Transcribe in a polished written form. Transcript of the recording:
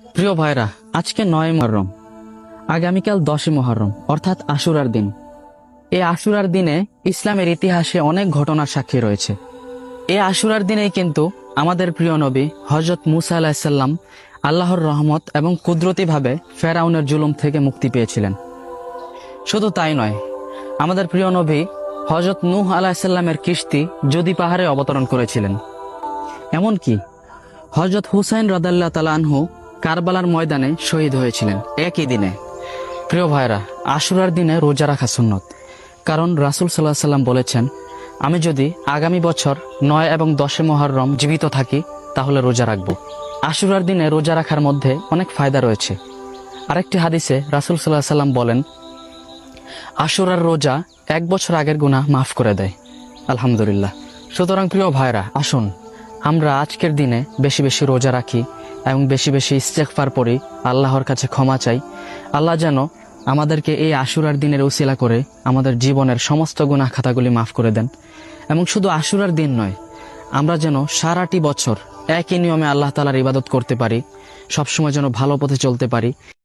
প্রিয় ভাইরা, আজকে ৯ মুহররম, আগামীকাল ১০ মুহররম অর্থাৎ আশুরার দিন। এই আশুরার দিনে ইসলামের ইতিহাসে অনেক ঘটনার সাক্ষী রয়েছে। এই আশুরার দিনেই কিন্তু আমাদের প্রিয় নবী হযরত মুসা আলাইহিসসালাম আল্লাহর রহমত এবং কুদরতিভাবে ফেরাউনের জুলুম থেকে মুক্তি পেয়েছিলেন। শুধু তাই নয়, আমাদের প্রিয় নবী হযরত নূহ আলাইহিসসালামের কিস্তি জুদি পাহাড়ে অবতরণ করেছিলেন। এমনকি হযরত হুসাইন রাদিয়াল্লাহু তাআলা আনহু কারবালার ময়দানে শহীদ হয়েছিলেন একই দিনে। প্রিয় ভাইরা, আশুরার দিনে রোজা রাখা সুন্নত, কারণ রাসূল সাল্লাল্লাহু আলাইহি ওয়াসাল্লাম বলেছেন, আমি যদি আগামী বছর ৯ এবং ১০ মুহররম জীবিত থাকি তাহলে রোজা রাখব। আশুরার দিনে রোজা রাখার মধ্যে অনেক ফায়দা রয়েছে। আরেকটি হাদিসে রাসূল সাল্লাল্লাহু আলাইহি ওয়াসাল্লাম বলেন, আশুরার রোজা ১ বছর আগের গুনাহ মাফ করে দেয়। আলহামদুলিল্লাহ। সুতরাং প্রিয় ভাইরা, আসুন আমরা আজকের দিনে বেশি বেশি রোজা রাখি এবং বেশি বেশি ইস্তেগফার পড়ি, আল্লাহর কাছে ক্ষমা চাই। আল্লাহ যেন আমাদেরকে এই আশুরার দিনের উসিলা করে আমাদের জীবনের সমস্ত গুনাহ খাতাগুলি মাফ করে দেন। এবং শুধু আশুরার দিন নয়, আমরা যেন সারাটি বছর একই নিয়মে আল্লাহ তাআলার ইবাদত করতে পারি, সবসময় যেন ভালো পথে চলতে পারি।